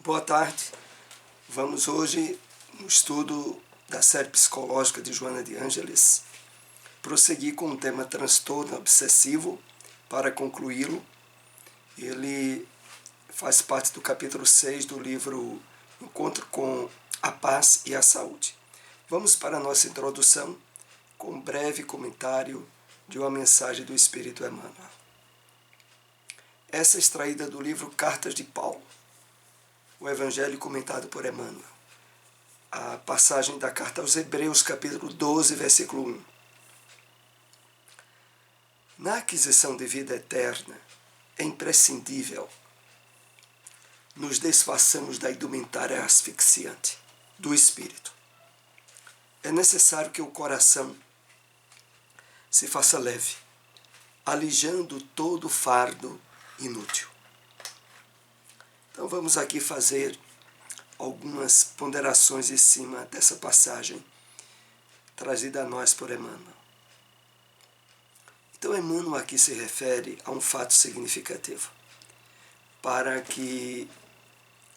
Boa tarde. Vamos hoje, no estudo da série psicológica de Joana de Ângeles, prosseguir com o tema transtorno obsessivo. Para concluí-lo, ele faz parte do capítulo 6 do livro Encontro com a Paz e a Saúde. Vamos para a nossa introdução com um breve comentário de uma mensagem do Espírito Emmanuel. Essa é extraída do livro Cartas de Paulo, o Evangelho comentado por Emmanuel. A passagem da carta aos Hebreus, capítulo 12, versículo 1. Na aquisição de vida eterna, é imprescindível nos desfaçamos da indumentária asfixiante do espírito. É necessário que o coração se faça leve, alijando todo fardo inútil. Então vamos aqui fazer algumas ponderações em cima dessa passagem trazida a nós por Emmanuel. Então Emmanuel aqui se refere a um fato significativo para que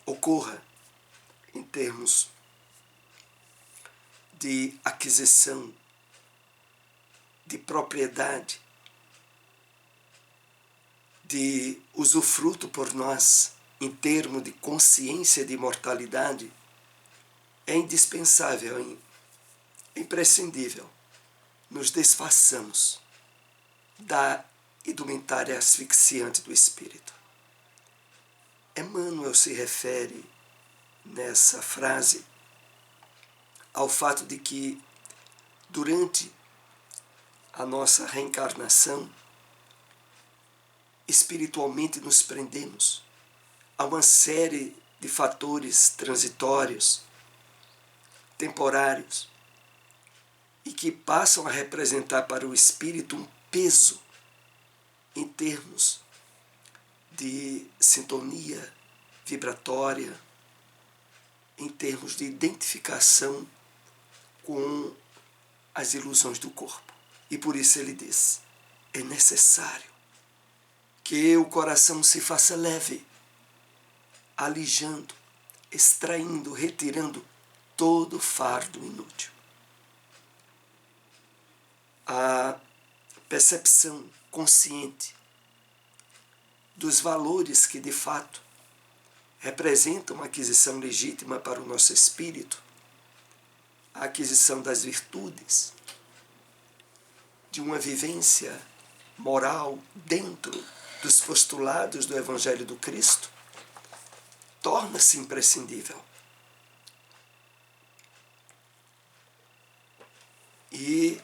ocorra em termos de aquisição de propriedade, de usufruto por nós, em termos de consciência de imortalidade, é indispensável, é imprescindível, nos desfaçamos da indumentária asfixiante do espírito. Emmanuel se refere, nessa frase, ao fato de que, durante a nossa reencarnação, espiritualmente nos prendemos a uma série de fatores transitórios, temporários, e que passam a representar para o espírito um peso em termos de sintonia vibratória, em termos de identificação com as ilusões do corpo. E por isso ele diz, é necessário que o coração se faça leve, alijando, extraindo, retirando todo fardo inútil. A percepção consciente dos valores que, de fato, representam uma aquisição legítima para o nosso espírito, a aquisição das virtudes, de uma vivência moral dentro dos postulados do Evangelho do Cristo, torna-se imprescindível. E,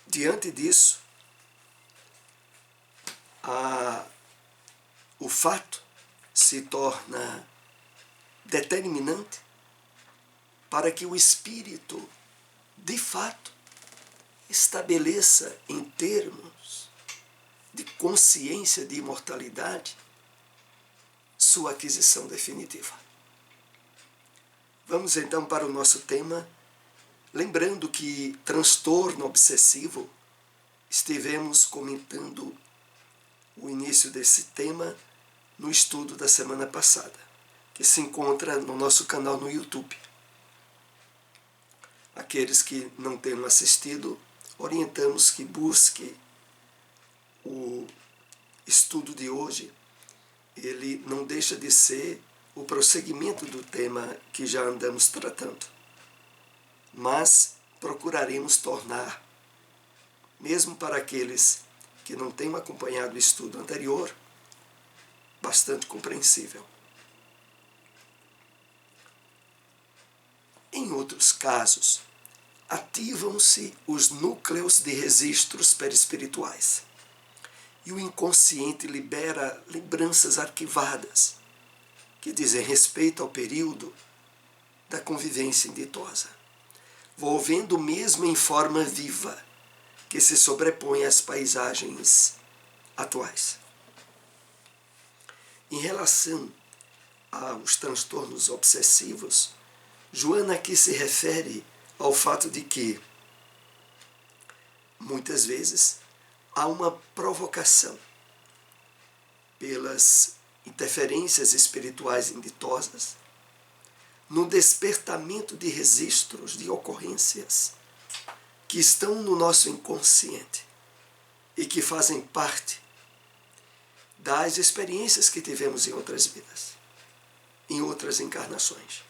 diante disso, o fato se torna determinante para que o espírito, de fato, estabeleça em termos de consciência de imortalidade sua aquisição definitiva. Vamos então para o nosso tema, lembrando que transtorno obsessivo, estivemos comentando o início desse tema no estudo da semana passada, que se encontra no nosso canal no YouTube. Aqueles que não tenham assistido, orientamos que busque o estudo de hoje. Ele não deixa de ser o prosseguimento do tema que já andamos tratando. Mas procuraremos tornar, mesmo para aqueles que não tenham acompanhado o estudo anterior, bastante compreensível. Em outros casos, ativam-se os núcleos de registros perispirituais e o inconsciente libera lembranças arquivadas que dizem respeito ao período da convivência inditosa, volvendo mesmo em forma viva que se sobrepõe às paisagens atuais. Em relação aos transtornos obsessivos, Joana aqui se refere ao fato de que, muitas vezes, há uma provocação pelas interferências espirituais inditosas, no despertamento de registros, de ocorrências que estão no nosso inconsciente e que fazem parte das experiências que tivemos em outras vidas, em outras encarnações.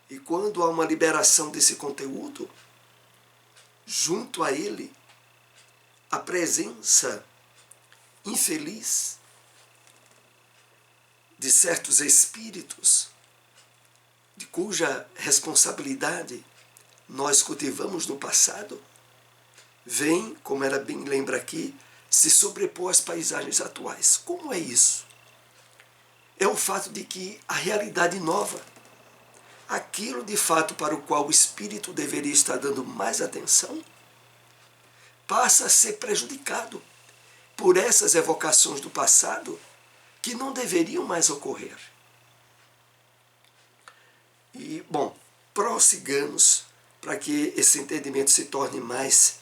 E quando há uma liberação desse conteúdo, junto a ele, a presença infeliz de certos espíritos, de cuja responsabilidade nós cultivamos no passado, vem, como ela bem lembra aqui, se sobrepor às paisagens atuais. Como é isso? É o fato de que a realidade nova, aquilo de fato para o qual o espírito deveria estar dando mais atenção, passa a ser prejudicado por essas evocações do passado que não deveriam mais ocorrer. E, bom, prossigamos para que esse entendimento se torne mais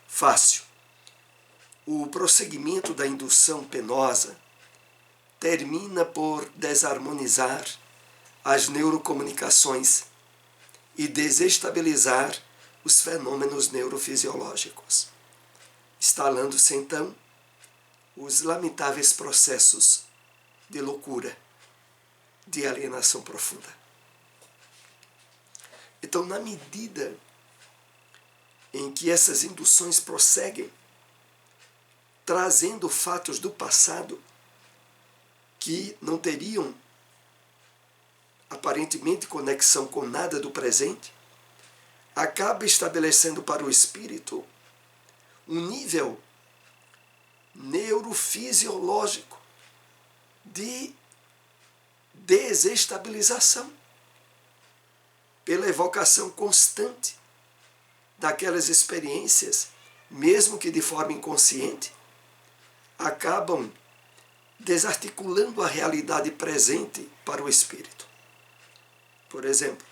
fácil. O prosseguimento da indução penosa termina por desarmonizar as neurocomunicações e desestabilizar os fenômenos neurofisiológicos, instalando-se então os lamentáveis processos de loucura, de alienação profunda. Então, na medida em que essas induções prosseguem, trazendo fatos do passado que não teriam aparentemente conexão com nada do presente, acaba estabelecendo para o espírito um nível neurofisiológico de desestabilização pela evocação constante daquelas experiências, mesmo que de forma inconsciente, acabam desarticulando a realidade presente para o espírito. Por exemplo,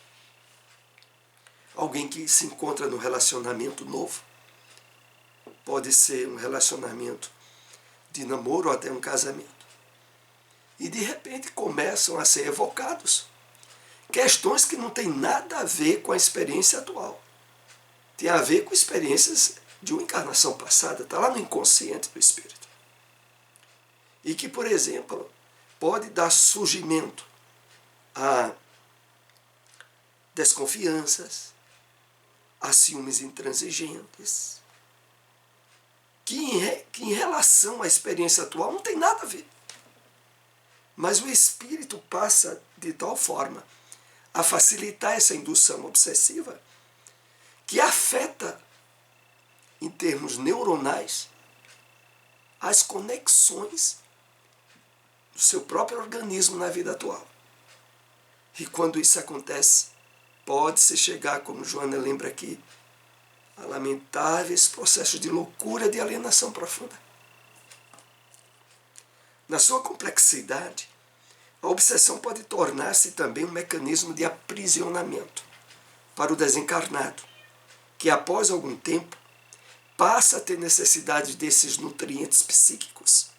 alguém que se encontra num relacionamento novo, pode ser um relacionamento de namoro ou até um casamento, e de repente começam a ser evocados questões que não têm nada a ver com a experiência atual. Tem a ver com experiências de uma encarnação passada, está lá no inconsciente do espírito. E que, por exemplo, pode dar surgimento a desconfianças, a ciúmes intransigentes, que em relação à experiência atual não tem nada a ver. Mas o espírito passa de tal forma a facilitar essa indução obsessiva que afeta, em termos neuronais, as conexões do seu próprio organismo na vida atual. E quando isso acontece, pode-se chegar, como Joana lembra aqui, a lamentáveis processos de loucura, de alienação profunda. Na sua complexidade, a obsessão pode tornar-se também um mecanismo de aprisionamento para o desencarnado, que após algum tempo passa a ter necessidade desses nutrientes psíquicos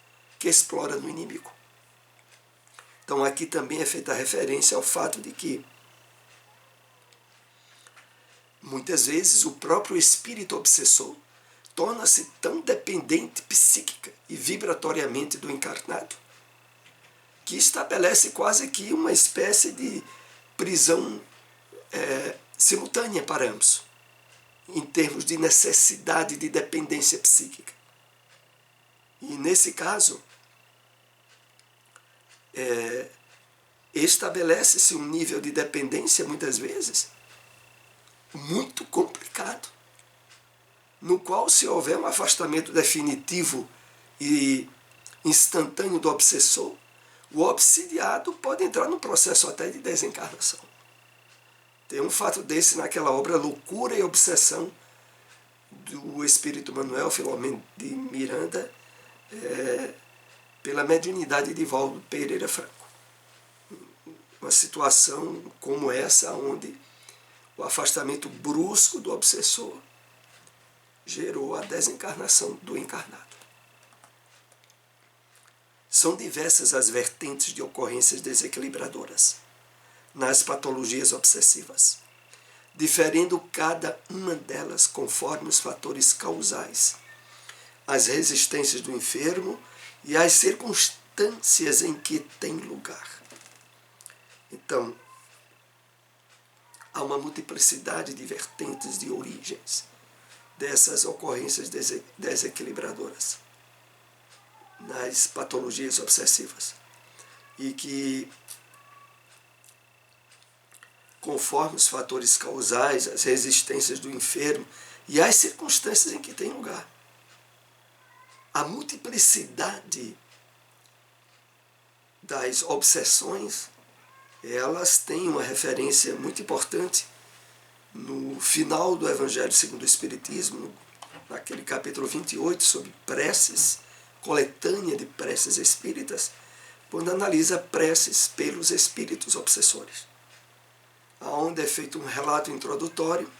que explora no inimigo. Então aqui também é feita referência ao fato de que muitas vezes o próprio espírito obsessor torna-se tão dependente psíquica e vibratoriamente do encarnado que estabelece quase que uma espécie de prisão simultânea para ambos, em termos de necessidade de dependência psíquica. E nesse caso, estabelece-se um nível de dependência, muitas vezes, muito complicado, no qual, se houver um afastamento definitivo e instantâneo do obsessor, o obsidiado pode entrar num processo até de desencarnação. Tem um fato desse naquela obra Loucura e Obsessão, do espírito Manuel Filomeno de Miranda, pela mediunidade de Valdo Pereira Franco. Uma situação como essa, onde o afastamento brusco do obsessor gerou a desencarnação do encarnado. São diversas as vertentes de ocorrências desequilibradoras nas patologias obsessivas, diferindo cada uma delas conforme os fatores causais, as resistências do enfermo e as circunstâncias em que tem lugar. Então, há uma multiplicidade de vertentes, de origens dessas ocorrências desequilibradoras nas patologias obsessivas. E que, conforme os fatores causais, as resistências do enfermo e as circunstâncias em que tem lugar, a multiplicidade das obsessões, elas têm uma referência muito importante no final do Evangelho segundo o Espiritismo, naquele capítulo 28, sobre preces, coletânea de preces espíritas, quando analisa preces pelos espíritos obsessores, onde é feito um relato introdutório,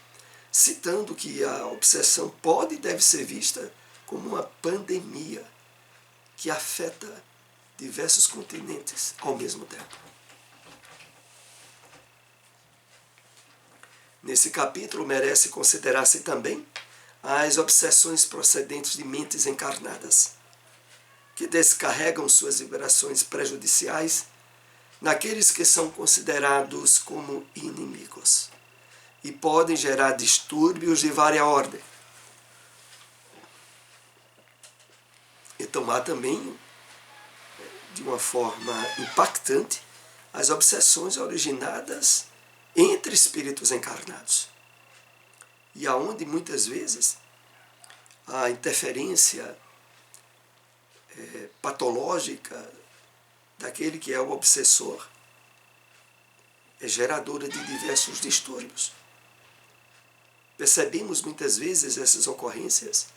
citando que a obsessão pode e deve ser vista como uma pandemia que afeta diversos continentes ao mesmo tempo. Nesse capítulo merece considerar-se também as obsessões procedentes de mentes encarnadas, que descarregam suas vibrações prejudiciais naqueles que são considerados como inimigos e podem gerar distúrbios de várias ordens. Então há também, de uma forma impactante, as obsessões originadas entre espíritos encarnados, e aonde muitas vezes a interferência patológica daquele que é o obsessor é geradora de diversos distúrbios. Percebemos muitas vezes essas ocorrências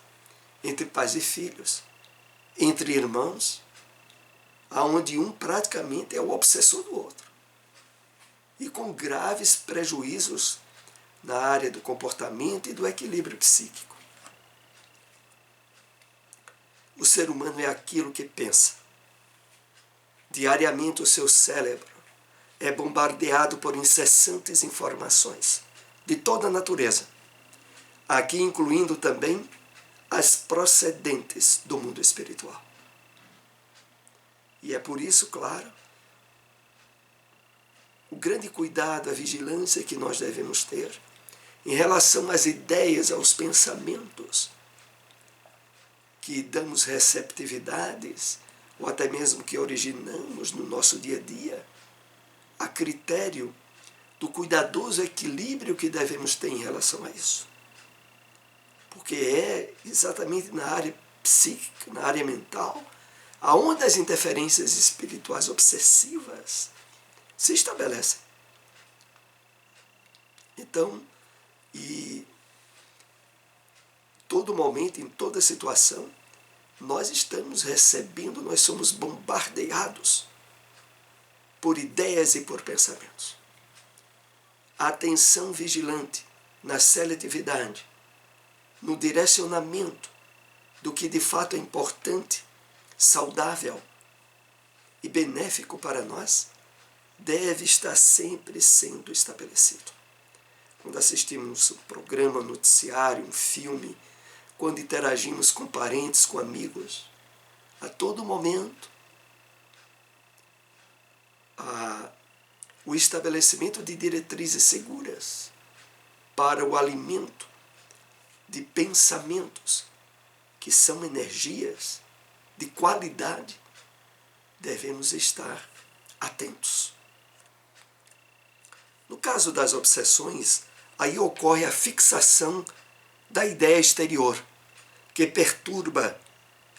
entre pais e filhos, entre irmãos, aonde um praticamente é o obsessor do outro, e com graves prejuízos na área do comportamento e do equilíbrio psíquico. O ser humano é aquilo que pensa. Diariamente o seu cérebro é bombardeado por incessantes informações de toda a natureza, aqui incluindo também as procedentes do mundo espiritual. E é por isso, claro, o grande cuidado, a vigilância que nós devemos ter em relação às ideias, aos pensamentos, que damos receptividades, ou até mesmo que originamos no nosso dia a dia, a critério do cuidadoso equilíbrio que devemos ter em relação a isso. Porque é exatamente na área psíquica, na área mental, aonde as interferências espirituais obsessivas se estabelecem. Então, e todo momento, em toda situação, nós estamos recebendo, nós somos bombardeados por ideias e por pensamentos. A atenção vigilante na seletividade, no direcionamento do que de fato é importante, saudável e benéfico para nós, deve estar sempre sendo estabelecido. Quando assistimos um programa, um noticiário, um filme, quando interagimos com parentes, com amigos, a todo momento, o estabelecimento de diretrizes seguras para o alimento de pensamentos que são energias de qualidade, devemos estar atentos. No caso das obsessões, aí ocorre a fixação da ideia exterior, que perturba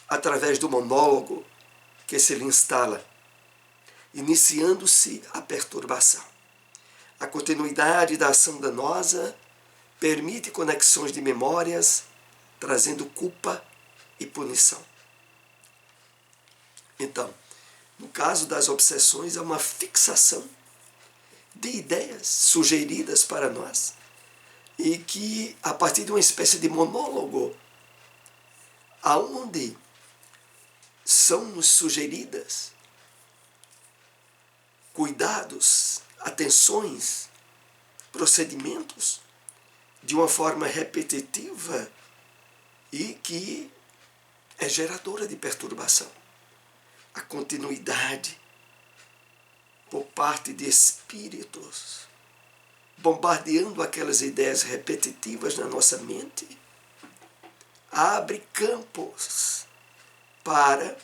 através do monólogo que se lhe instala, iniciando-se a perturbação. A continuidade da ação danosa permite conexões de memórias, trazendo culpa e punição. Então, no caso das obsessões, há uma fixação de ideias sugeridas para nós e que, a partir de uma espécie de monólogo, aonde são-nos sugeridas cuidados, atenções, procedimentos de uma forma repetitiva e que é geradora de perturbação. A continuidade por parte de espíritos bombardeando aquelas ideias repetitivas na nossa mente abre campos para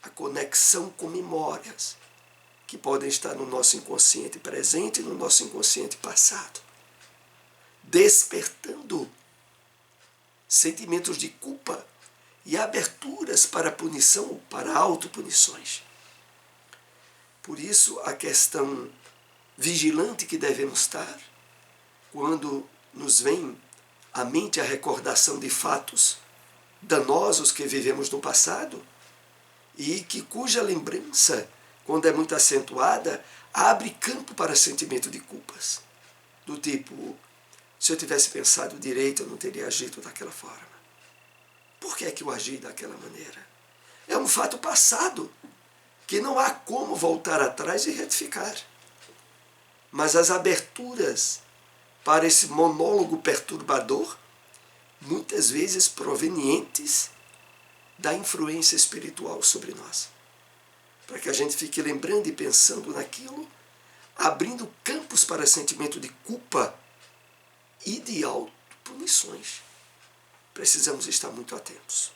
a conexão com memórias que podem estar no nosso inconsciente presente e no nosso inconsciente passado, despertando sentimentos de culpa e aberturas para punição ou para autopunições. Por isso, a questão vigilante que devemos estar quando nos vem à mente a recordação de fatos danosos que vivemos no passado e cuja lembrança, quando é muito acentuada, abre campo para sentimento de culpas. Do tipo, se eu tivesse pensado direito, eu não teria agido daquela forma. Por que é que eu agi daquela maneira? É um fato passado, que não há como voltar atrás e retificar. Mas as aberturas para esse monólogo perturbador, muitas vezes provenientes da influência espiritual sobre nós. Para que a gente fique lembrando e pensando naquilo, abrindo campos para sentimento de culpa e de autopunições. Precisamos estar muito atentos.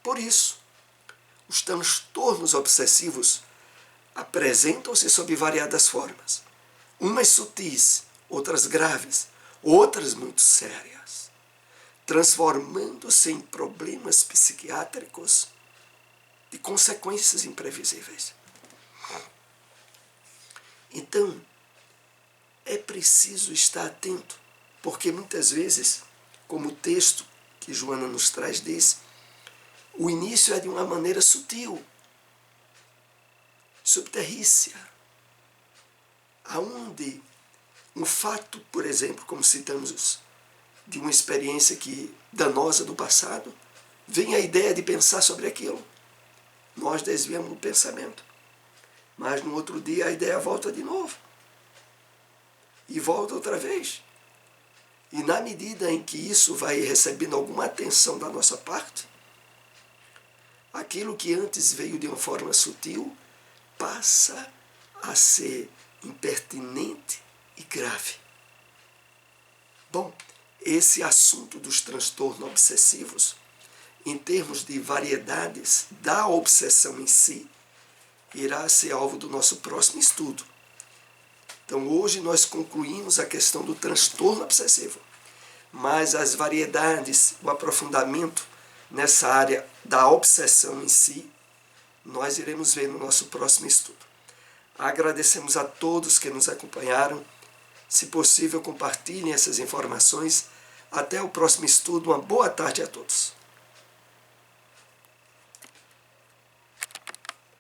Por isso, os transtornos obsessivos apresentam-se sob variadas formas. Umas sutis, outras graves, outras muito sérias, transformando-se em problemas psiquiátricos de consequências imprevisíveis. Então, é preciso estar atento, porque muitas vezes, como o texto que Joana nos traz diz, o início é de uma maneira sutil, subterrícia, aonde um fato, por exemplo, como citamos de uma experiência danosa do passado, vem a ideia de pensar sobre aquilo. Nós desviamos o pensamento. Mas no outro dia a ideia volta de novo. E volta outra vez. E na medida em que isso vai recebendo alguma atenção da nossa parte, aquilo que antes veio de uma forma sutil passa a ser impertinente e grave. Bom, esse assunto dos transtornos obsessivos, em termos de variedades da obsessão em si, irá ser alvo do nosso próximo estudo. Então, hoje nós concluímos a questão do transtorno obsessivo, mas as variedades, o aprofundamento nessa área da obsessão em si, nós iremos ver no nosso próximo estudo. Agradecemos a todos que nos acompanharam. Se possível, compartilhem essas informações. Até o próximo estudo. Uma boa tarde a todos.